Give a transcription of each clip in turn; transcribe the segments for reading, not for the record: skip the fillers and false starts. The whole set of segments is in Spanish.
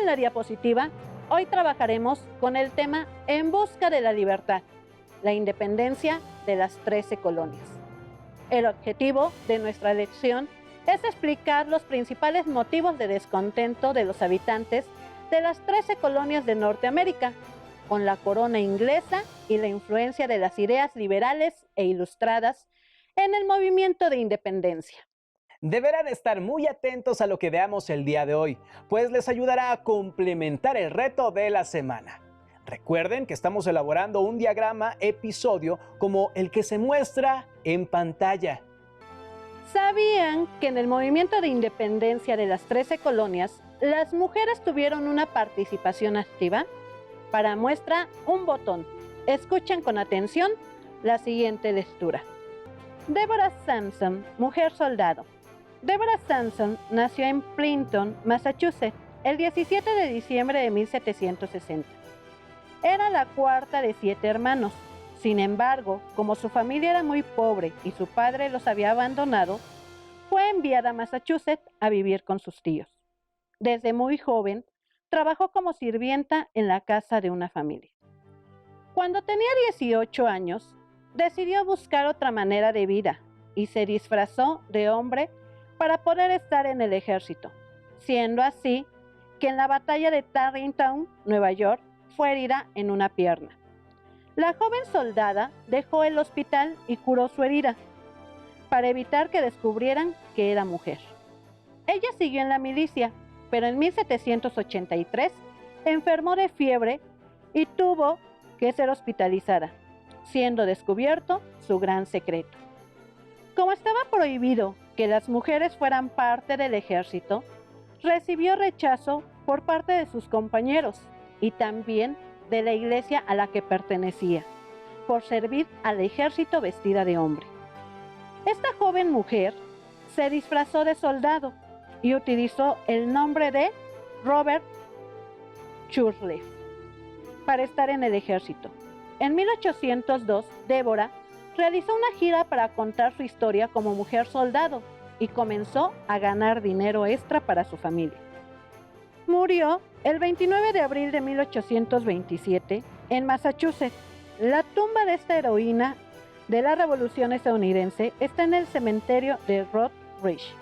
la diapositiva, hoy trabajaremos con el tema En busca de la libertad, la independencia de las 13 colonias. El objetivo de nuestra lección es explicar los principales motivos de descontento de los habitantes de las 13 colonias de Norteamérica, con la corona inglesa y la influencia de las ideas liberales e ilustradas en el movimiento de independencia. Deberán estar muy atentos a lo que veamos el día de hoy, pues les ayudará a complementar el reto de la semana. Recuerden que estamos elaborando un diagrama episodio como el que se muestra en pantalla. ¿Sabían que en el movimiento de independencia de las 13 colonias, las mujeres tuvieron una participación activa? Para muestra, un botón. Escuchen con atención la siguiente lectura. Deborah Sampson, mujer soldado. Deborah Sampson nació en Plympton, Massachusetts, el 17 de diciembre de 1760. Era la cuarta de 7 hermanos. Sin embargo, como su familia era muy pobre y su padre los había abandonado, fue enviada a Massachusetts a vivir con sus tíos. Desde muy joven, trabajó como sirvienta en la casa de una familia. Cuando tenía 18 años, decidió buscar otra manera de vida y se disfrazó de hombre para poder estar en el ejército, siendo así que en la batalla de Tarrytown, Nueva York, fue herida en una pierna. La joven soldada dejó el hospital y curó su herida, para evitar que descubrieran que era mujer. Ella siguió en la milicia, pero en 1783 enfermó de fiebre y tuvo que ser hospitalizada, siendo descubierto su gran secreto. Como estaba prohibido que las mujeres fueran parte del ejército, recibió rechazo por parte de sus compañeros y también de la iglesia a la que pertenecía, por servir al ejército vestida de hombre. Esta joven mujer se disfrazó de soldado y utilizó el nombre de Robert Churliff para estar en el ejército. En 1802, Deborah realizó una gira para contar su historia como mujer soldado y comenzó a ganar dinero extra para su familia. Murió el 29 de abril de 1827 en Massachusetts. La tumba de esta heroína de la Revolución estadounidense está en el cementerio de Rock Ridge.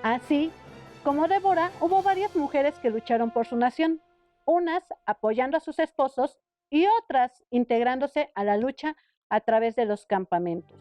Así como Deborah, hubo varias mujeres que lucharon por su nación, unas apoyando a sus esposos y otras integrándose a la lucha a través de los campamentos,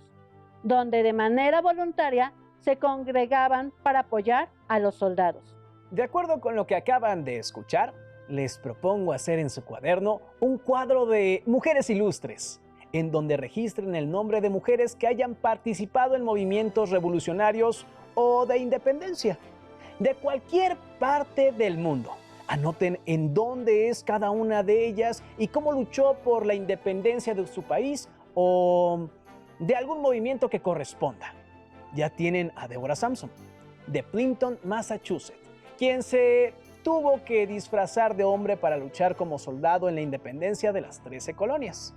donde de manera voluntaria se congregaban para apoyar a los soldados. De acuerdo con lo que acaban de escuchar, les propongo hacer en su cuaderno un cuadro de mujeres ilustres, en donde registren el nombre de mujeres que hayan participado en movimientos revolucionarios o de independencia, de cualquier parte del mundo. Anoten en dónde es cada una de ellas y cómo luchó por la independencia de su país o de algún movimiento que corresponda. Ya tienen a Deborah Sampson, de Plympton, Massachusetts, quien se tuvo que disfrazar de hombre para luchar como soldado en la independencia de las 13 colonias.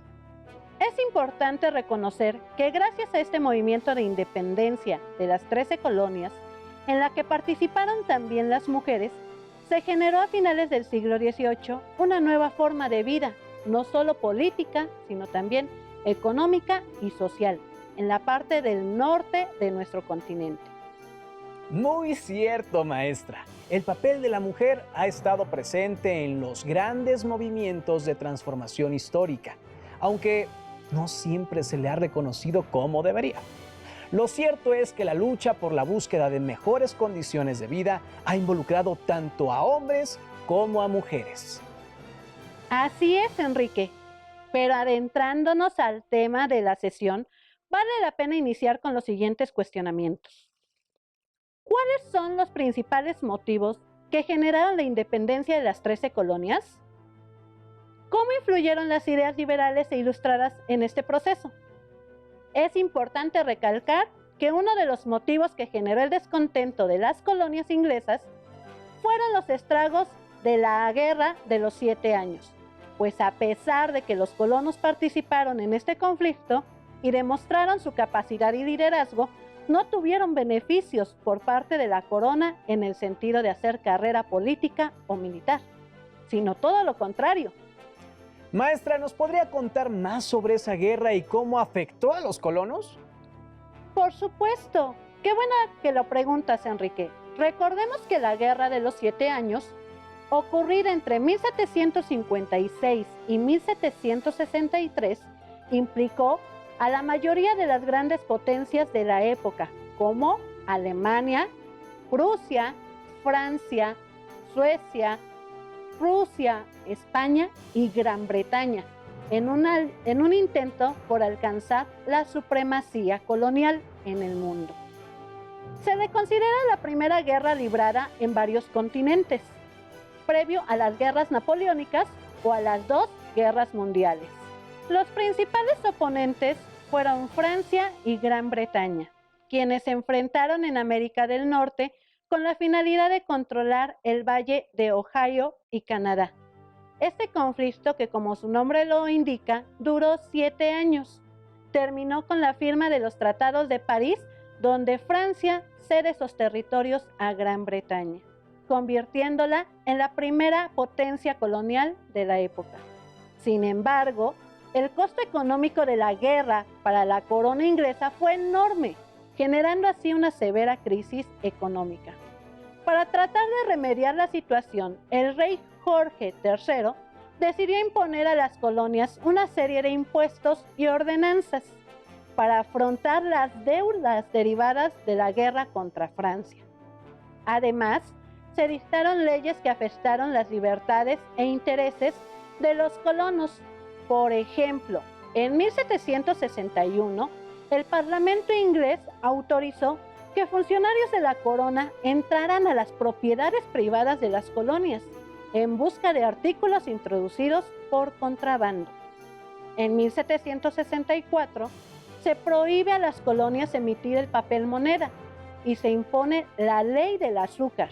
Es importante reconocer que gracias a este movimiento de independencia de las 13 colonias, en la que participaron también las mujeres, se generó a finales del siglo XVIII una nueva forma de vida, no solo política, sino también económica y social, en la parte del norte de nuestro continente. Muy cierto, maestra. El papel de la mujer ha estado presente en los grandes movimientos de transformación histórica, aunque no siempre se le ha reconocido como debería. Lo cierto es que la lucha por la búsqueda de mejores condiciones de vida ha involucrado tanto a hombres como a mujeres. Así es, Enrique. Pero adentrándonos al tema de la sesión, vale la pena iniciar con los siguientes cuestionamientos. ¿Cuáles son los principales motivos que generaron la independencia de las 13 colonias? ¿Cómo influyeron las ideas liberales e ilustradas en este proceso? Es importante recalcar que uno de los motivos que generó el descontento de las colonias inglesas fueron los estragos de la Guerra de los 7 años, pues a pesar de que los colonos participaron en este conflicto y demostraron su capacidad y liderazgo, no tuvieron beneficios por parte de la corona en el sentido de hacer carrera política o militar, sino todo lo contrario. Maestra, ¿nos podría contar más sobre esa guerra y cómo afectó a los colonos? Por supuesto. Qué buena que lo preguntas, Enrique. Recordemos que la Guerra de los 7 Años, ocurrida entre 1756 y 1763, implicó a la mayoría de las grandes potencias de la época, como Alemania, Prusia, Francia, Suecia, Rusia, España y Gran Bretaña, en un intento por alcanzar la supremacía colonial en el mundo. Se le considera la primera guerra librada en varios continentes, previo a las guerras napoleónicas o a las dos guerras mundiales. Los principales oponentes fueron Francia y Gran Bretaña, quienes se enfrentaron en América del Norte con la finalidad de controlar el valle de Ohio y Canadá. Este conflicto, que como su nombre lo indica, duró 7 años. Terminó con la firma de los Tratados de París, donde Francia cede esos territorios a Gran Bretaña, convirtiéndola en la primera potencia colonial de la época. Sin embargo, el costo económico de la guerra para la corona inglesa fue enorme, generando así una severa crisis económica. Para tratar de remediar la situación, el rey Jorge III decidió imponer a las colonias una serie de impuestos y ordenanzas para afrontar las deudas derivadas de la guerra contra Francia. Además, se dictaron leyes que afectaron las libertades e intereses de los colonos. Por ejemplo, en 1761, el Parlamento inglés autorizó que funcionarios de la corona entraran a las propiedades privadas de las colonias en busca de artículos introducidos por contrabando. En 1764, se prohíbe a las colonias emitir el papel moneda y se impone la Ley del Azúcar,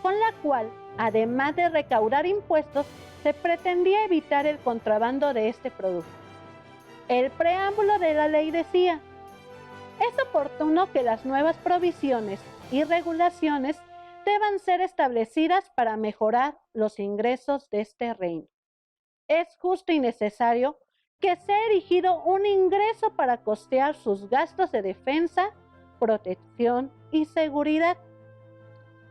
con la cual, además de recaudar impuestos, se pretendía evitar el contrabando de este producto. El preámbulo de la ley decía: es oportuno que las nuevas provisiones y regulaciones deban ser establecidas para mejorar los ingresos de este reino. Es justo y necesario que sea erigido un ingreso para costear sus gastos de defensa, protección y seguridad.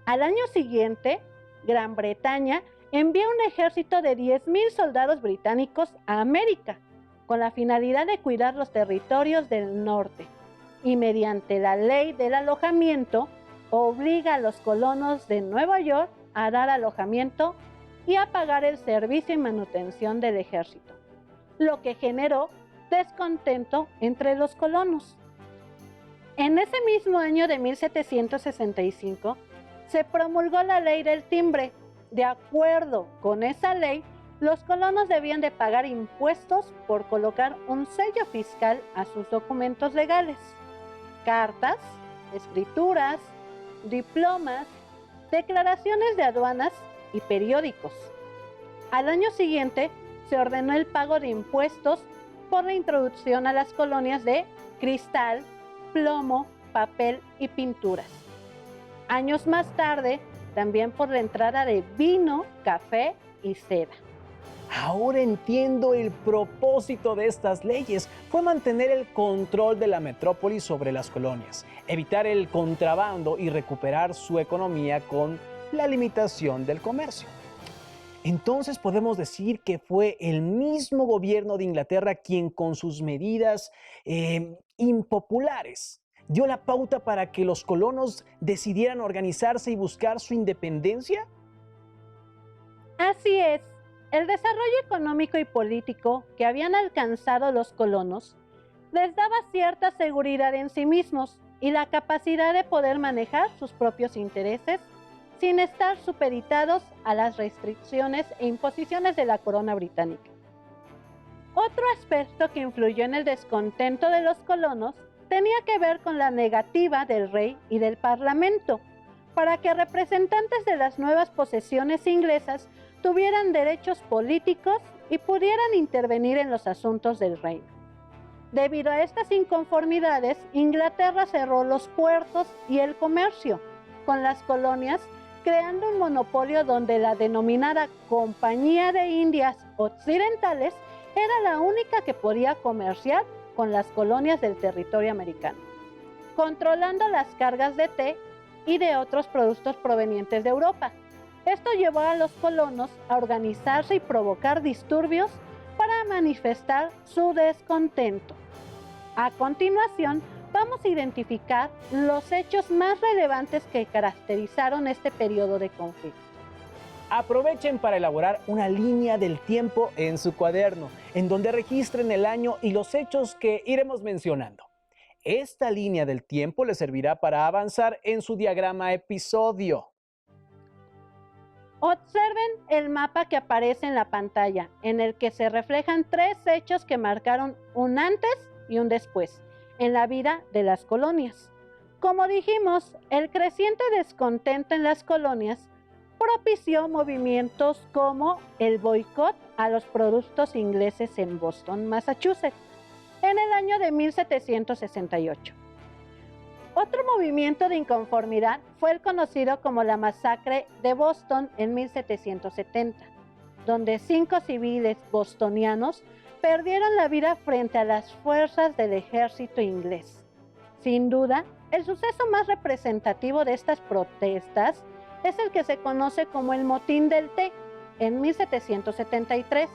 Al año siguiente, Gran Bretaña envió un ejército de 10,000 soldados británicos a América, con la finalidad de cuidar los territorios del norte, y mediante la ley del alojamiento, obliga a los colonos de Nueva York a dar alojamiento y a pagar el servicio y manutención del ejército, lo que generó descontento entre los colonos. En ese mismo año de 1765, se promulgó la Ley del Timbre. De acuerdo con esa ley, los colonos debían de pagar impuestos por colocar un sello fiscal a sus documentos legales, cartas, escrituras, diplomas, declaraciones de aduanas y periódicos. Al año siguiente, se ordenó el pago de impuestos por la introducción a las colonias de cristal, plomo, papel y pinturas. Años más tarde, también por la entrada de vino, café y seda. Ahora entiendo el propósito de estas leyes. Fue mantener el control de la metrópoli sobre las colonias, evitar el contrabando y recuperar su economía con la limitación del comercio. Entonces podemos decir que fue el mismo gobierno de Inglaterra quien, con sus medidas impopulares, dio la pauta para que los colonos decidieran organizarse y buscar su independencia. Así es. El desarrollo económico y político que habían alcanzado los colonos les daba cierta seguridad en sí mismos y la capacidad de poder manejar sus propios intereses sin estar supeditados a las restricciones e imposiciones de la corona británica. Otro aspecto que influyó en el descontento de los colonos tenía que ver con la negativa del rey y del parlamento para que representantes de las nuevas posesiones inglesas tuvieran derechos políticos y pudieran intervenir en los asuntos del reino. Debido a estas inconformidades, Inglaterra cerró los puertos y el comercio con las colonias, creando un monopolio donde la denominada Compañía de Indias Occidentales era la única que podía comerciar con las colonias del territorio americano, controlando las cargas de té y de otros productos provenientes de Europa. Esto llevó a los colonos a organizarse y provocar disturbios para manifestar su descontento. A continuación, vamos a identificar los hechos más relevantes que caracterizaron este periodo de conflicto. Aprovechen para elaborar una línea del tiempo en su cuaderno, en donde registren el año y los hechos que iremos mencionando. Esta línea del tiempo les servirá para avanzar en su diagrama episodio. Observen el mapa que aparece en la pantalla, en el que se reflejan 3 hechos que marcaron un antes y un después en la vida de las colonias. Como dijimos, el creciente descontento en las colonias propició movimientos como el boicot a los productos ingleses en Boston, Massachusetts, en el año de 1768. Otro movimiento de inconformidad fue el conocido como la Masacre de Boston en 1770, donde 5 civiles bostonianos perdieron la vida frente a las fuerzas del ejército inglés. Sin duda, el suceso más representativo de estas protestas es el que se conoce como el Motín del Té en 1773,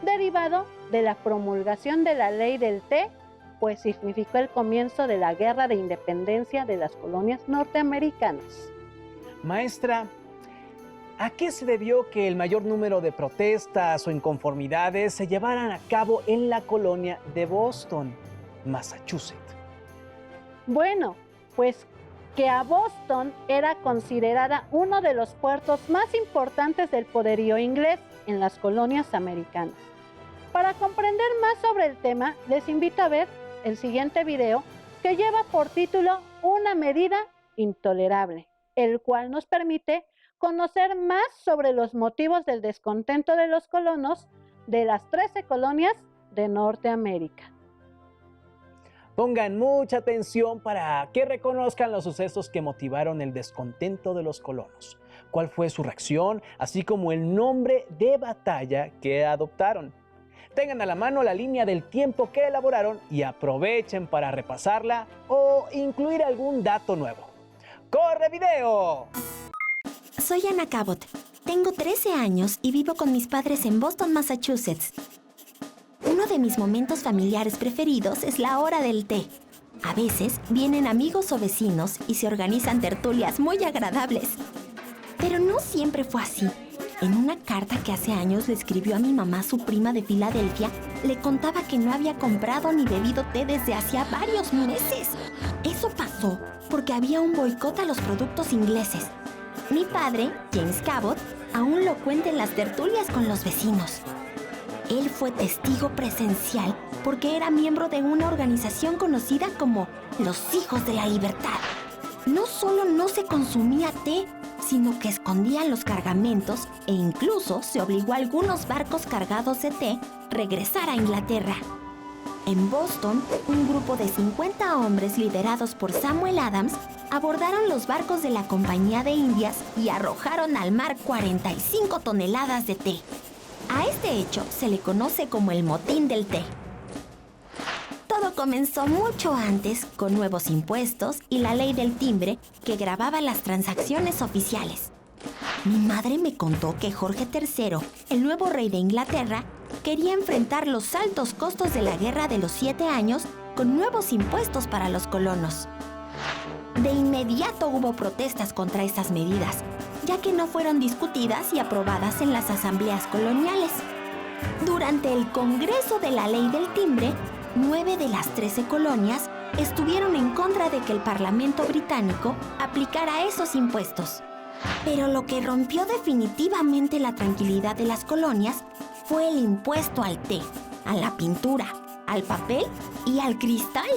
derivado de la promulgación de la Ley del Té, pues significó el comienzo de la Guerra de Independencia de las colonias norteamericanas. Maestra, ¿a qué se debió que el mayor número de protestas o inconformidades se llevaran a cabo en la colonia de Boston, Massachusetts? Bueno, pues que a Boston era considerada uno de los puertos más importantes del poderío inglés en las colonias americanas. Para comprender más sobre el tema, les invito a ver el siguiente video, que lleva por título Una medida intolerable, el cual nos permite conocer más sobre los motivos del descontento de los colonos de las 13 colonias de Norteamérica. Pongan mucha atención para que reconozcan los sucesos que motivaron el descontento de los colonos, cuál fue su reacción, así como el nombre de batalla que adoptaron. Tengan a la mano la línea del tiempo que elaboraron y aprovechen para repasarla o incluir algún dato nuevo. ¡Corre video! Soy Anna Cabot. Tengo 13 años y vivo con mis padres en Boston, Massachusetts. Uno de mis momentos familiares preferidos es la hora del té. A veces vienen amigos o vecinos y se organizan tertulias muy agradables. Pero no siempre fue así. En una carta que hace años le escribió a mi mamá su prima de Filadelfia, le contaba que no había comprado ni bebido té desde hacía varios meses. Eso pasó porque había un boicot a los productos ingleses. Mi padre, James Cabot, aún lo cuenta en las tertulias con los vecinos. Él fue testigo presencial porque era miembro de una organización conocida como los Hijos de la Libertad. No solo no se consumía té, sino que escondían los cargamentos e incluso se obligó a algunos barcos cargados de té regresar a Inglaterra. En Boston, un grupo de 50 hombres liderados por Samuel Adams abordaron los barcos de la Compañía de Indias y arrojaron al mar 45 toneladas de té. A este hecho se le conoce como el Motín del Té. Todo comenzó mucho antes, con nuevos impuestos y la ley del timbre que gravaba las transacciones oficiales. Mi madre me contó que Jorge III, el nuevo rey de Inglaterra, quería enfrentar los altos costos de la Guerra de los 7 años con nuevos impuestos para los colonos. De inmediato hubo protestas contra estas medidas, ya que no fueron discutidas y aprobadas en las asambleas coloniales. Durante el Congreso de la Ley del Timbre, 9 de las 13 colonias estuvieron en contra de que el Parlamento británico aplicara esos impuestos. Pero lo que rompió definitivamente la tranquilidad de las colonias fue el impuesto al té, a la pintura, al papel y al cristal.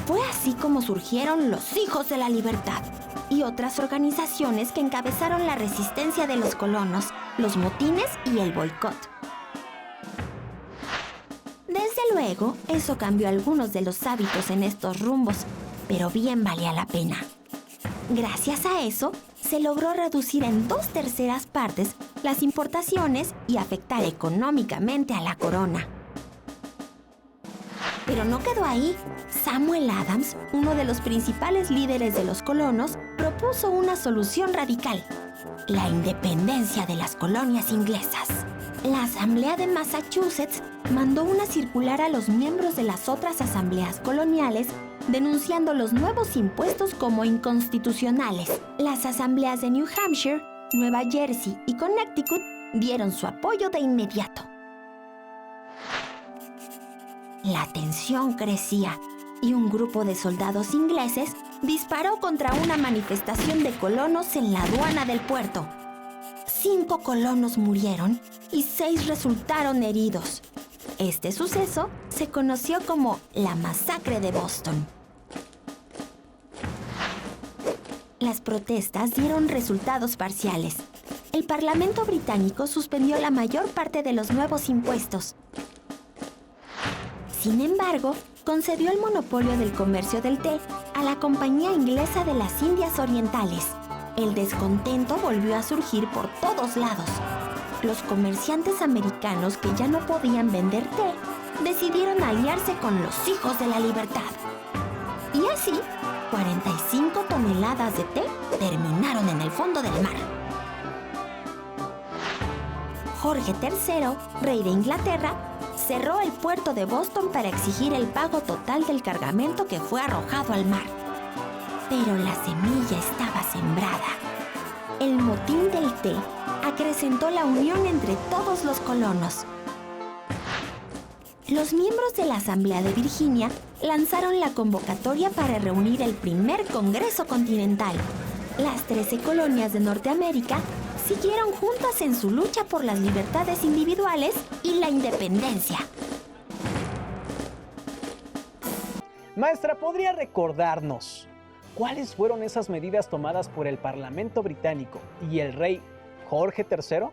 Fue así como surgieron los Hijos de la Libertad y otras organizaciones que encabezaron la resistencia de los colonos, los motines y el boicot. Desde luego, eso cambió algunos de los hábitos en estos rumbos, pero bien valía la pena. Gracias a eso, se logró reducir en 2/3 partes las importaciones y afectar económicamente a la corona. Pero no quedó ahí. Samuel Adams, uno de los principales líderes de los colonos, propuso una solución radical: la independencia de las colonias inglesas. La Asamblea de Massachusetts mandó una circular a los miembros de las otras asambleas coloniales denunciando los nuevos impuestos como inconstitucionales. Las asambleas de New Hampshire, Nueva Jersey y Connecticut dieron su apoyo de inmediato. La tensión crecía y un grupo de soldados ingleses disparó contra una manifestación de colonos en la aduana del puerto. 5 colonos murieron y 6 resultaron heridos. Este suceso se conoció como la Masacre de Boston. Las protestas dieron resultados parciales. El Parlamento británico suspendió la mayor parte de los nuevos impuestos. Sin embargo, concedió el monopolio del comercio del té a la Compañía Inglesa de las Indias Orientales. El descontento volvió a surgir por todos lados. Los comerciantes americanos que ya no podían vender té decidieron aliarse con los Hijos de la Libertad. Y así, 45 toneladas de té terminaron en el fondo del mar. Jorge III, rey de Inglaterra, cerró el puerto de Boston para exigir el pago total del cargamento que fue arrojado al mar. Pero la semilla estaba sembrada. El motín del té acrecentó la unión entre todos los colonos. Los miembros de la Asamblea de Virginia lanzaron la convocatoria para reunir el primer Congreso Continental. Las 13 colonias de Norteamérica siguieron juntas en su lucha por las libertades individuales y la independencia. Maestra, ¿podría recordarnos cuáles fueron esas medidas tomadas por el Parlamento británico y el rey Jorge III?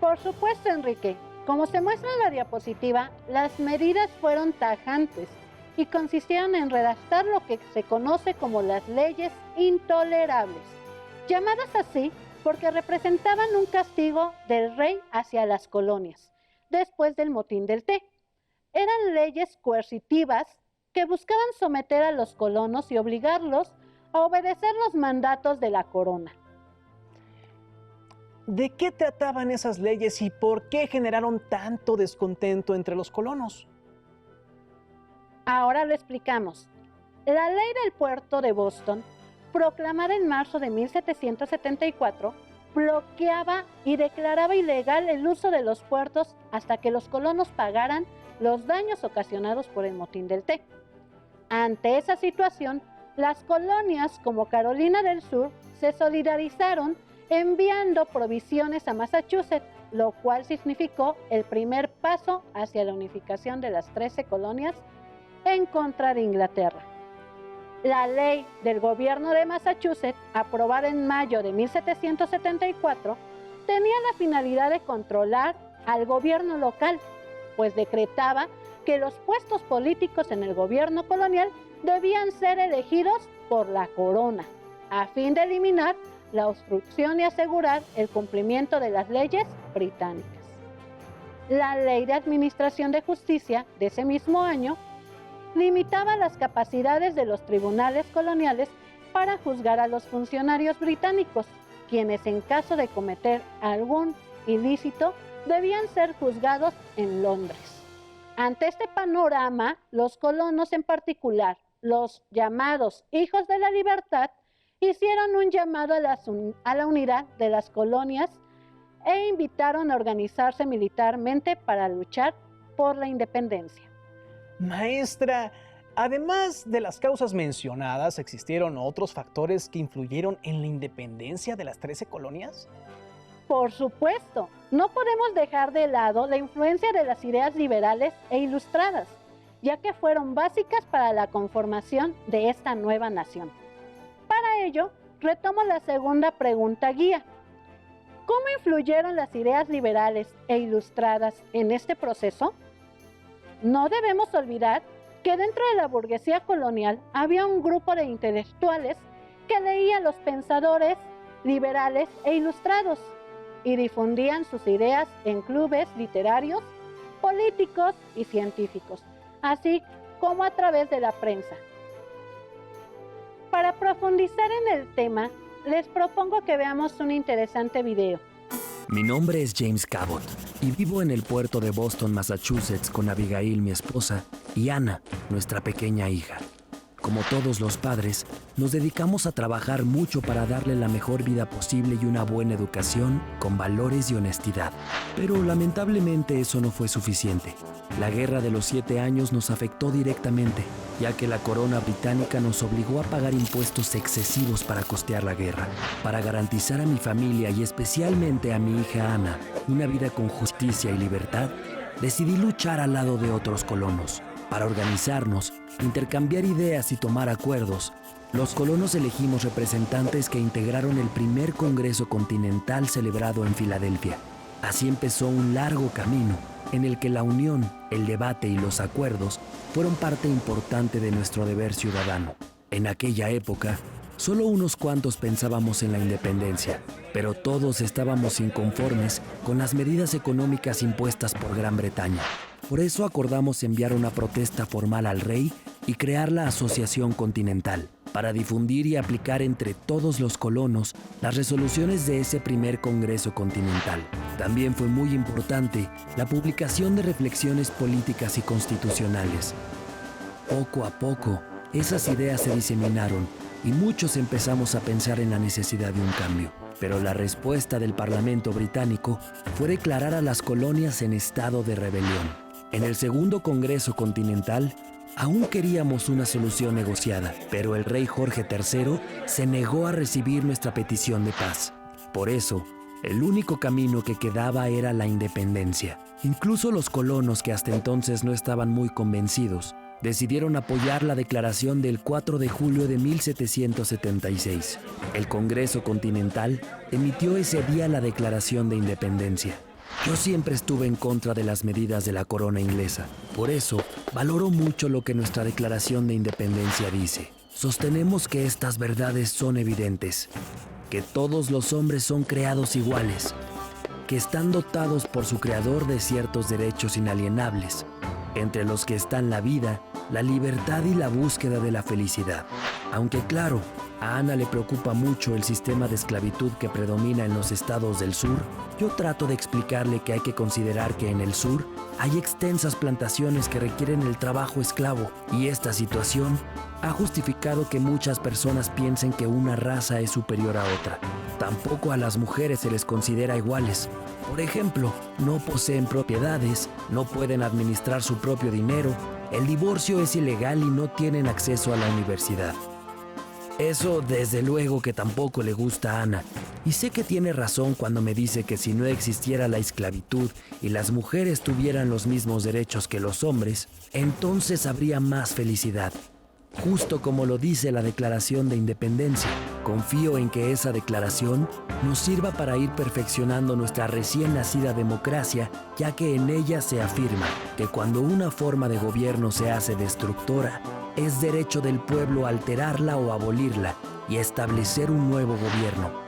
Por supuesto, Enrique. Como se muestra en la diapositiva, las medidas fueron tajantes y consistieron en redactar lo que se conoce como las leyes intolerables, llamadas así porque representaban un castigo del rey hacia las colonias, después del motín del té. Eran leyes coercitivas que buscaban someter a los colonos y obligarlos a obedecer los mandatos de la corona. ¿De qué trataban esas leyes y por qué generaron tanto descontento entre los colonos? Ahora lo explicamos. La ley del puerto de Boston, proclamada en marzo de 1774, bloqueaba y declaraba ilegal el uso de los puertos hasta que los colonos pagaran los daños ocasionados por el motín del té. Ante esa situación, las colonias como Carolina del Sur se solidarizaron enviando provisiones a Massachusetts, lo cual significó el primer paso hacia la unificación de las 13 colonias en contra de Inglaterra. La ley del gobierno de Massachusetts, aprobada en mayo de 1774, tenía la finalidad de controlar al gobierno local, pues decretaba que los puestos políticos en el gobierno colonial debían ser elegidos por la corona, a fin de eliminar la obstrucción y asegurar el cumplimiento de las leyes británicas. La Ley de Administración de Justicia de ese mismo año limitaba las capacidades de los tribunales coloniales para juzgar a los funcionarios británicos, quienes en caso de cometer algún ilícito debían ser juzgados en Londres. Ante este panorama, los colonos en particular, los llamados Hijos de la Libertad, hicieron un llamado a la unidad de las colonias e invitaron a organizarse militarmente para luchar por la independencia. Maestra, además de las causas mencionadas, ¿existieron otros factores que influyeron en la independencia de las 13 colonias? Por supuesto, no podemos dejar de lado la influencia de las ideas liberales e ilustradas, ya que fueron básicas para la conformación de esta nueva nación. Para ello, retomo la segunda pregunta guía. ¿Cómo influyeron las ideas liberales e ilustradas en este proceso? No debemos olvidar que dentro de la burguesía colonial había un grupo de intelectuales que leía a los pensadores liberales e ilustrados y difundían sus ideas en clubes literarios, políticos y científicos, así como a través de la prensa. Para profundizar en el tema, les propongo que veamos un interesante video. Mi nombre es James Cabot y vivo en el puerto de Boston, Massachusetts, con Abigail, mi esposa, y Anna, nuestra pequeña hija. Como todos los padres, nos dedicamos a trabajar mucho para darle la mejor vida posible y una buena educación con valores y honestidad. Pero lamentablemente eso no fue suficiente. La guerra de los 7 años nos afectó directamente, ya que la corona británica nos obligó a pagar impuestos excesivos para costear la guerra. Para garantizar a mi familia y especialmente a mi hija Anna una vida con justicia y libertad, decidí luchar al lado de otros colonos. Para organizarnos, intercambiar ideas y tomar acuerdos, los colonos elegimos representantes que integraron el primer Congreso Continental celebrado en Filadelfia. Así empezó un largo camino en el que la unión, el debate y los acuerdos fueron parte importante de nuestro deber ciudadano. En aquella época, solo unos cuantos pensábamos en la independencia, pero todos estábamos inconformes con las medidas económicas impuestas por Gran Bretaña. Por eso acordamos enviar una protesta formal al rey y crear la Asociación Continental, para difundir y aplicar entre todos los colonos las resoluciones de ese primer Congreso Continental. También fue muy importante la publicación de reflexiones políticas y constitucionales. Poco a poco, esas ideas se diseminaron y muchos empezamos a pensar en la necesidad de un cambio. Pero la respuesta del Parlamento británico fue declarar a las colonias en estado de rebelión. En el segundo Congreso Continental, aún queríamos una solución negociada, pero el rey Jorge III se negó a recibir nuestra petición de paz. Por eso, el único camino que quedaba era la independencia. Incluso los colonos, que hasta entonces no estaban muy convencidos, decidieron apoyar la declaración del 4 de julio de 1776. El Congreso Continental emitió ese día la Declaración de Independencia. Yo siempre estuve en contra de las medidas de la corona inglesa. Por eso, valoro mucho lo que nuestra Declaración de Independencia dice. Sostenemos que estas verdades son evidentes, que todos los hombres son creados iguales, que están dotados por su creador de ciertos derechos inalienables, entre los que están la vida, la libertad y la búsqueda de la felicidad. Aunque claro, a Ana le preocupa mucho el sistema de esclavitud que predomina en los estados del sur, yo trato de explicarle que hay que considerar que en el sur hay extensas plantaciones que requieren el trabajo esclavo, y esta situación ha justificado que muchas personas piensen que una raza es superior a otra. Tampoco a las mujeres se les considera iguales. Por ejemplo, no poseen propiedades, no pueden administrar su propio dinero, el divorcio es ilegal y no tienen acceso a la universidad. Eso desde luego que tampoco le gusta a Ana, y sé que tiene razón cuando me dice que si no existiera la esclavitud y las mujeres tuvieran los mismos derechos que los hombres, entonces habría más felicidad. Justo como lo dice la Declaración de Independencia, confío en que esa declaración nos sirva para ir perfeccionando nuestra recién nacida democracia, ya que en ella se afirma que cuando una forma de gobierno se hace destructora, es derecho del pueblo alterarla o abolirla y establecer un nuevo gobierno.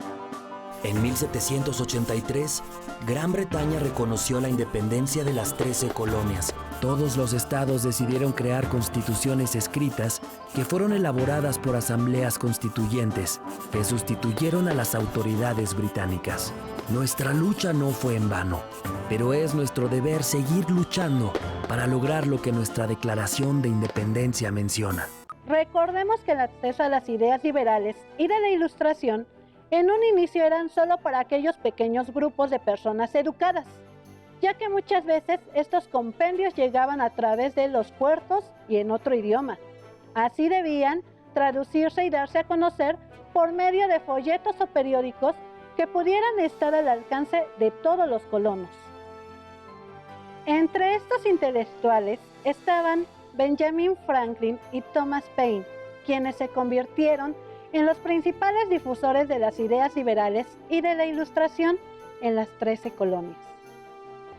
En 1783, Gran Bretaña reconoció la independencia de las 13 colonias. Todos los estados decidieron crear constituciones escritas que fueron elaboradas por asambleas constituyentes que sustituyeron a las autoridades británicas. Nuestra lucha no fue en vano, pero es nuestro deber seguir luchando para lograr lo que nuestra Declaración de Independencia menciona. Recordemos que el acceso a las ideas liberales y de la Ilustración en un inicio eran solo para aquellos pequeños grupos de personas educadas, ya que muchas veces estos compendios llegaban a través de los puertos y en otro idioma. Así debían traducirse y darse a conocer por medio de folletos o periódicos que pudieran estar al alcance de todos los colonos. Entre estos intelectuales estaban Benjamin Franklin y Thomas Paine, quienes se convirtieron en los principales difusores de las ideas liberales y de la Ilustración en las 13 colonias.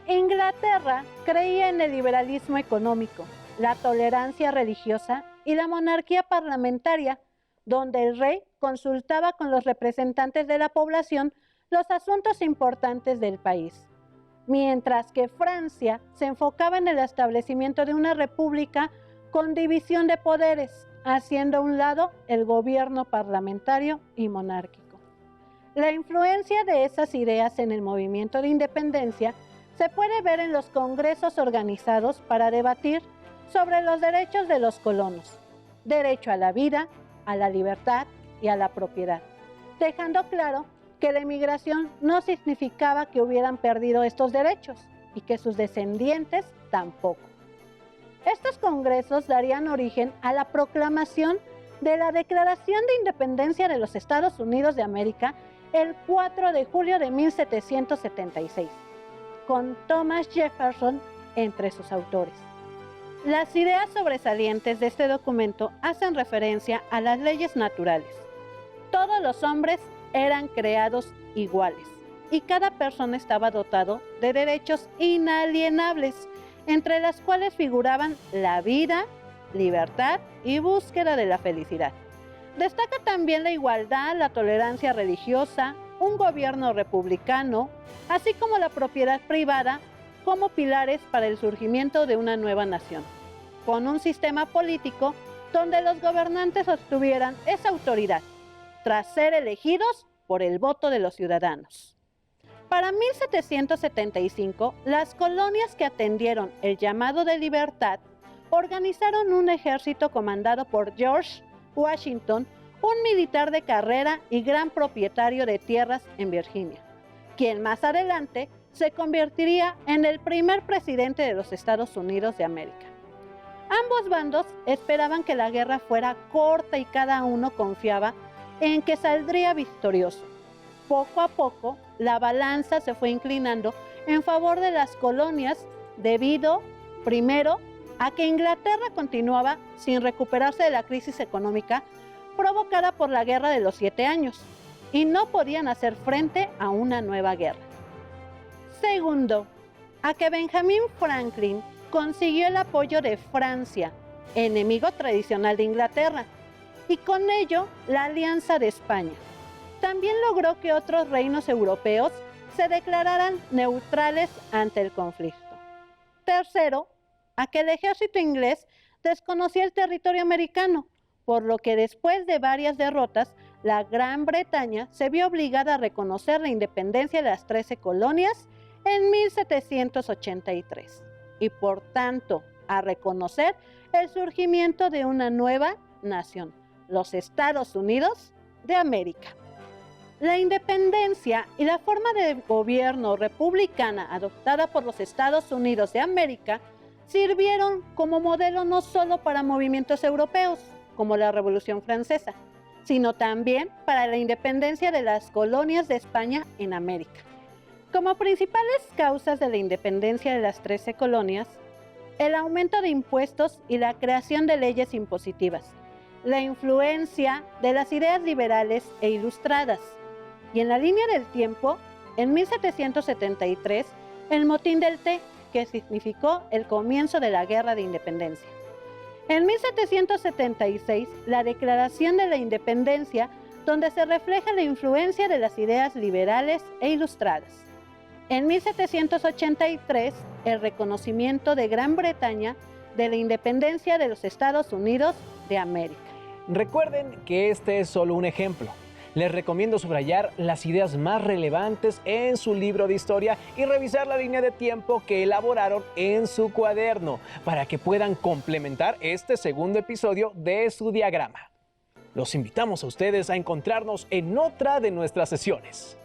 Inglaterra creía en el liberalismo económico, la tolerancia religiosa y la monarquía parlamentaria, donde el rey consultaba con los representantes de la población los asuntos importantes del país, mientras que Francia se enfocaba en el establecimiento de una república con división de poderes, haciendo a un lado el gobierno parlamentario y monárquico. La influencia de esas ideas en el movimiento de independencia se puede ver en los congresos organizados para debatir sobre los derechos de los colonos, derecho a la vida, a la libertad y a la propiedad, dejando claro que la emigración no significaba que hubieran perdido estos derechos y que sus descendientes tampoco. Estos congresos darían origen a la proclamación de la Declaración de Independencia de los Estados Unidos de América el 4 de julio de 1776, con Thomas Jefferson entre sus autores. Las ideas sobresalientes de este documento hacen referencia a las leyes naturales. Todos los hombres eran creados iguales y cada persona estaba dotado de derechos inalienables, entre las cuales figuraban la vida, libertad y búsqueda de la felicidad. Destaca también la igualdad, la tolerancia religiosa, un gobierno republicano, así como la propiedad privada como pilares para el surgimiento de una nueva nación, con un sistema político donde los gobernantes obtuvieran esa autoridad, tras ser elegidos por el voto de los ciudadanos. Para 1775, las colonias que atendieron el llamado de libertad organizaron un ejército comandado por George Washington, un militar de carrera y gran propietario de tierras en Virginia, quien más adelante se convertiría en el primer presidente de los Estados Unidos de América. Ambos bandos esperaban que la guerra fuera corta y cada uno confiaba en que saldría victorioso. Poco a poco, la balanza se fue inclinando en favor de las colonias debido, primero, a que Inglaterra continuaba sin recuperarse de la crisis económica provocada por la Guerra de los 7 Años y no podían hacer frente a una nueva guerra. Segundo, a que Benjamin Franklin consiguió el apoyo de Francia, enemigo tradicional de Inglaterra, y con ello la alianza de España. También logró que otros reinos europeos se declararan neutrales ante el conflicto. Tercero, a que el ejército inglés desconocía el territorio americano, por lo que después de varias derrotas, la Gran Bretaña se vio obligada a reconocer la independencia de las 13 colonias en 1783 y por tanto a reconocer el surgimiento de una nueva nación, los Estados Unidos de América. La independencia y la forma de gobierno republicana adoptada por los Estados Unidos de América sirvieron como modelo no solo para movimientos europeos, como la Revolución Francesa, sino también para la independencia de las colonias de España en América. Como principales causas de la independencia de las 13 colonias, el aumento de impuestos y la creación de leyes impositivas, la influencia de las ideas liberales e ilustradas, y en la línea del tiempo, en 1773, el Motín del Té, que significó el comienzo de la Guerra de Independencia. En 1776, la Declaración de la Independencia, donde se refleja la influencia de las ideas liberales e ilustradas. En 1783, el reconocimiento de Gran Bretaña de la independencia de los Estados Unidos de América. Recuerden que este es solo un ejemplo. Les recomiendo subrayar las ideas más relevantes en su libro de historia y revisar la línea de tiempo que elaboraron en su cuaderno para que puedan complementar este segundo episodio de su diagrama. Los invitamos a ustedes a encontrarnos en otra de nuestras sesiones.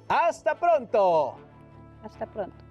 ¡Hasta pronto! Hasta pronto.